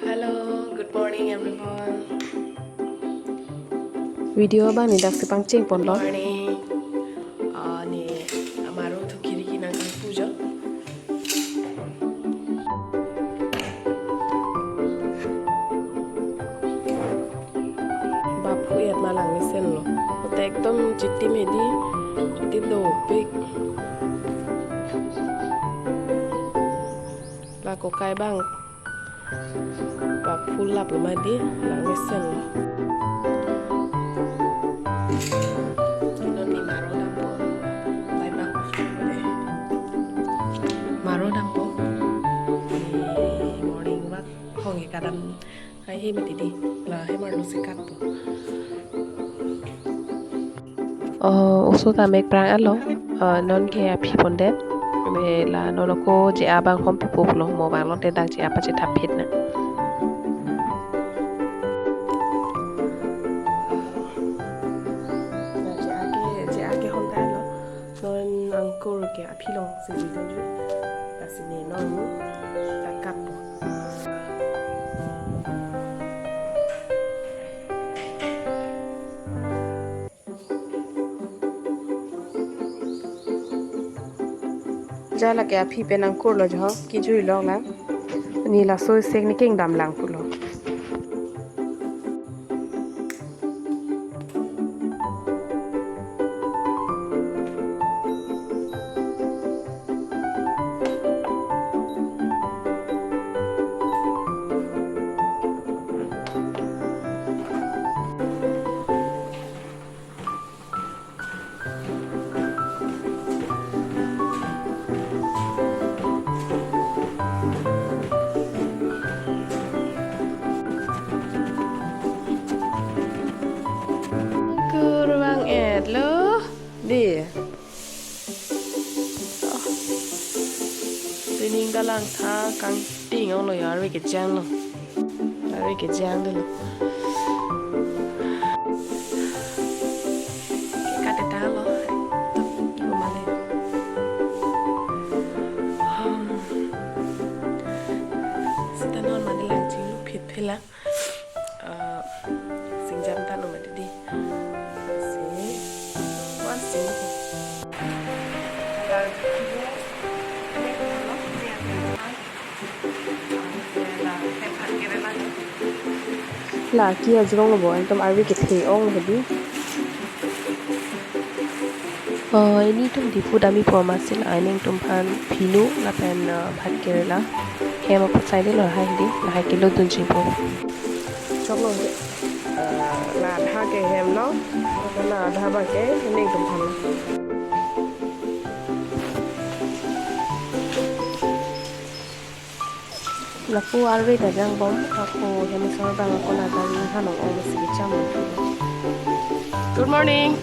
Hello, good morning everyone. Video bang ni dak sipang ching pon Good lo. morning. Ni amaro tu kiri nang kang puja. Bapu yat malang ni sen lo. Otek tom chitti medi chitti do pik. La ko kai bang. Bapu lap lo madi lang ni sen lo. Non ni maro dampo. Lai bang de. Maro dampo. Morning walk. Hongi kadam hai hi mati di. La hai mar lo sikat po. Usu ta mek prang alo. Non ke api pon det. Me la non ko je abang hom pi pop lo mo bang lo te dak je apa je tapit na. Je ake hon ta lo. Non angkor ke api long si ji don ju. Kasi ne non mu takat po. Jala ke api pe nang kur lo jo ki jui lo la. Ni la so sek ni king dam lang pu lo. Kurang lo. Di. Sining galang tha kang ting ong lo ya ri ke jang lo. Ri ke jang de lo. Ke ka ta lo. Lo ma le. Sita non ma de lang chi lu phit phila. Sing jam ta no ma de di. One sing. La kia jrong lo bo an tom arwi ke the ong he di. Ini tum di food ami poma sil aining tum han phinu la pen bhat kerala. Hema pot sai de lo hai di la hai kilo dun chi po. Chok lo là tha ke hem nó là tha ba ke nên tum han La pu arwi da jang bom ako hemi sor bang ako na dari hanong ong si cham. Good morning.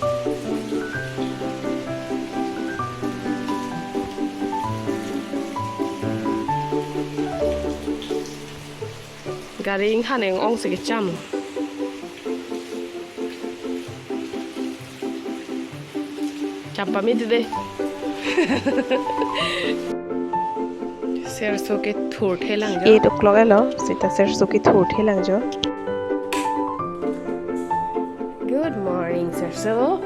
Garing haneng ong si cham. Chapa mi de. Serso ke thur thelang jo. 8 o'clock elo sita serso ki thur thelang jo. Good morning, Serso.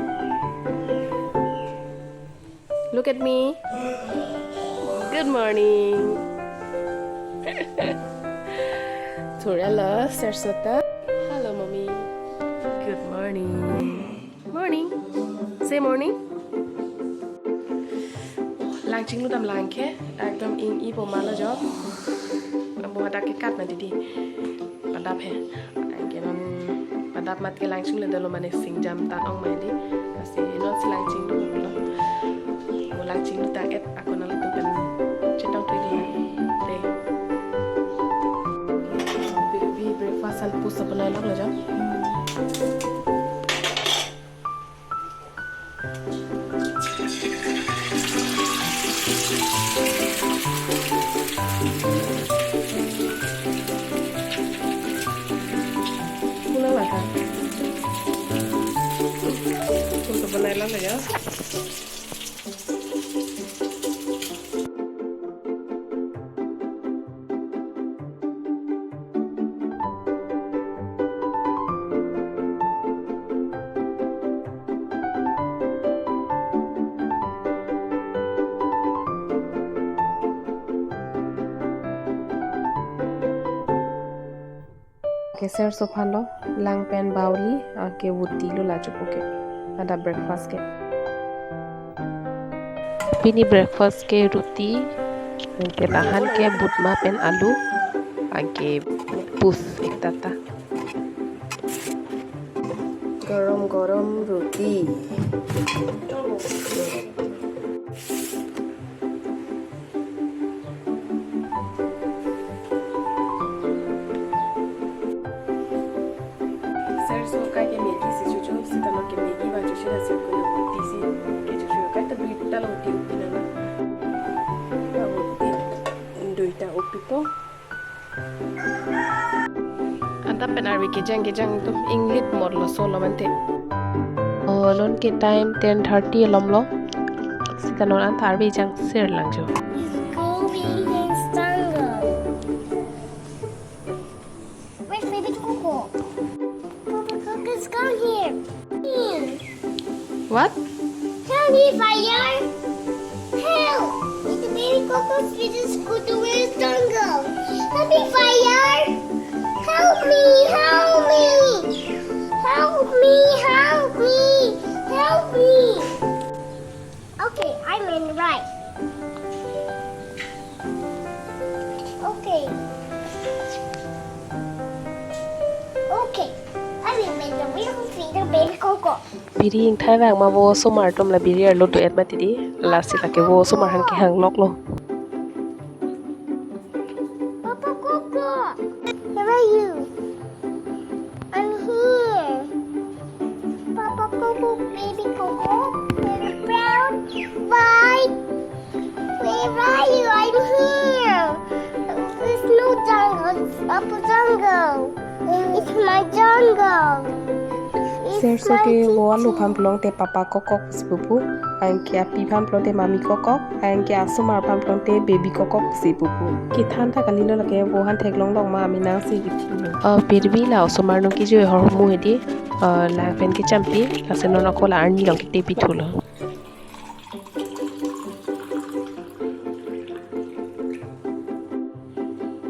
Look at me. Good morning. Hello, Serso ta. Hello, mommy. Good morning. Morning. Say morning. Lang ching lu dam lang ke. Ekdom ing i po ma lo jo. Bo ta ke kat na di di. Padap he. Ke non padap mat ke lang ching le dalo mane sing jam tan ong mai di. Kasi non si lang ching lu lo. Mo lang ching lu ta et ako na lu tu kan chetang tu di. De. Bi breakfast al pu sa banai lo jo. Untuk benai lah ya. ke ser so phan lo lang pen bauli ke wuti lo la chupo ke ada breakfast ke pini breakfast ke ruti ke tahan ke butma pen alu ke pus ektata গরম রুটি सरसों का के मेथी से जो सीता के मेथी बाजू से रस को होती सी के जो का तो दुईटा होती होती ना होती दुईटा ओपिपो आता पेनारी के जंग तो इंग्लिश मॉडल सोलो मनते non ke time 10:30 lom lo sita non an thar bi jang ser lang jo Where's baby Coco? Papa Coco's come here. what Help me, fire! Help! It's baby Coco's with a scooter. Where's Jungle? Help me, fire! Help me! Help me! Help me! Help me! Help me! Okay, I'm in right. Okay. Okay. I'm in the real finger baby Coco. biri ing thai wang ma wo so mar tom la biri ar lo to et ma ti di la sita ke wo so mar han ke hang lok lo Papa Coco, where are you? I'm here. Papa Coco, baby Coco, baby brown, white. Where are you? I'm here. There's no jungle. It's Papa Jungle. It's my jungle. It's serso my ke wo alu kitchen. pham plong te papa kokok sipupu ang ke api pham plong te mami kokok ang ke asumar pham plong te baby kokok sipupu ki than tha kalino lake wo han thek long long ma ami nang si ki pirbi la asumar no ki jo hor mu hedi la pen ke champi ase no ko la arni long ki te pi thulo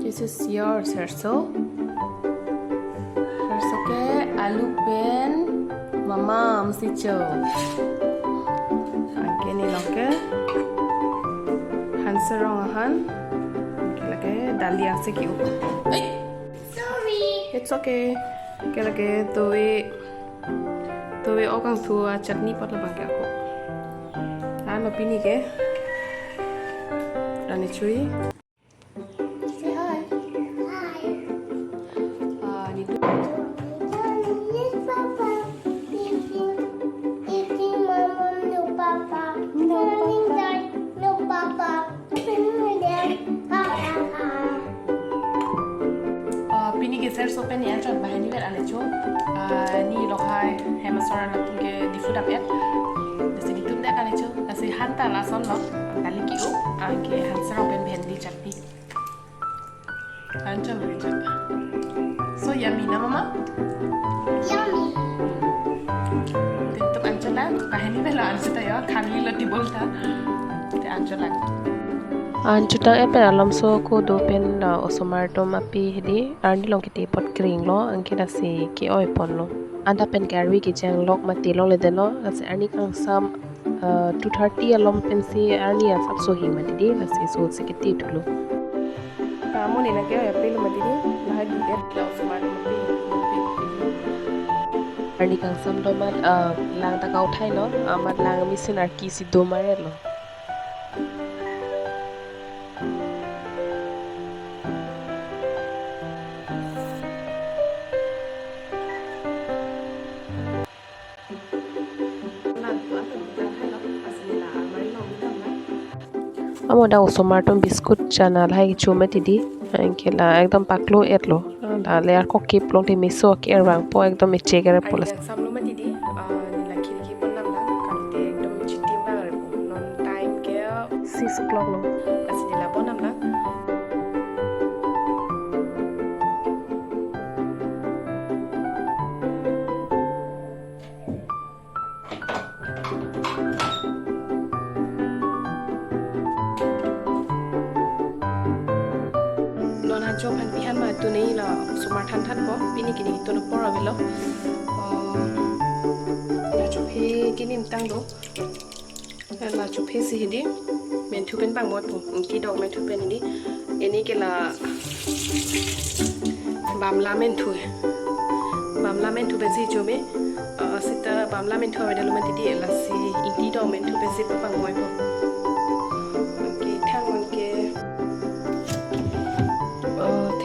this is your सरसों के आलू pen mama mesti cho angke ni loke han serong han lage dali ase ki Sorry. it's okay ke lage towe okang thua chutney pot la bangke ako ano pini ke rani chui say hi Hi. ni tu Yes, Papa. Eating Mama, no Papa. Turning down, no Papa. Turning down, Papa. pini ke ser so pen ya chot bahani ber ale cho ni lokai hemasora na tunge difuda pet desi ditun da ale cho asi hanta la son lo dali ki o ke hansara pen bhendi chutney ancha bari cha so yummy na mama Yummy. तो अंचला कहानी में launch था यार खाली लट्टी बोलता ते Anchala anjutang epen alam so ko do pen osomar to mapi hedi arni long ki te pot kring lo angke da si ki oi pon lo anda pen Karbi ki jang lok mati lo le de lo as arni kang sam 2:30 alom pen si arni as up so hi mati di la si so se ki ti thulo kamu ni nak ya april mati ni lah di et lau semar mati arni kang sam do mat lang ta kau thai lo mat lang misin ar ki si do mare lo amoda osomar tom biskut chana lai chuma tidi ankela ekdom paklo etlo dale ar ko kip long te miso ki erwang po ekdom echegere polas samlo mati di ni la kiri ki pon nam lang kan te ekdom chitti bangar non time ke 6 o'clock lo asini la pon nam lang non cho pan pi han ma tu nei là số mà than po pi ni kini tu nó po ra velo là chụp he kini tang do là chụp he si đi men thu pen bang mot po ki dog men thu pen đi ini ke là bam la men thu pen si cho me sita bam la men thu về đây luôn thì là si ini dog men thu pen si pa bang moi po cái thang mang cái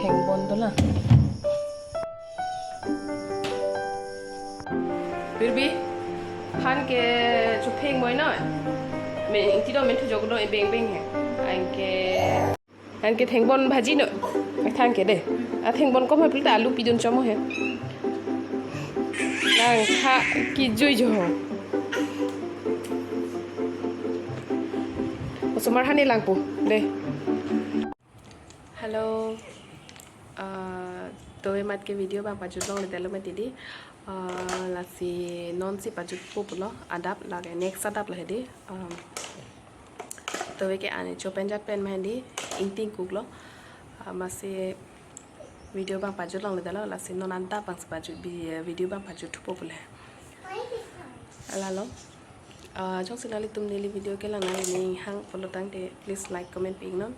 thành bồn đó là Karbi han ke chụp hình mới nói mình chỉ đó mình thu chụp rồi beng beng anh cái thành bồn bhaji nữa cái thang cái đây thành bồn có phải biết alu pidon cho mo he đang khá kỳ vui jo Osomar hani lang po đây hello tôi mặt cái video bằng baju long để làm gì đi là si non si baju popular adapt là cái next adapt là đi tôi cái anh cho pen pen mà đi inting cục lo mà si video bằng baju long để là si non adapt bằng baju video bằng baju popular là lo trong sự nào tụi mình video cái là ngày mình hăng follow tăng để please like comment ping non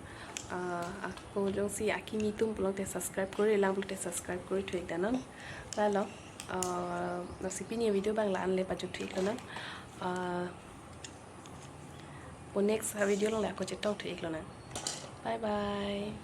aku jong si akimi tum pelong te subscribe kore lang pelong te subscribe kore thuik danon lalo nasipi ni video bang la an le paju thuik lonan next video long la ko chetong thuik lonan bye bye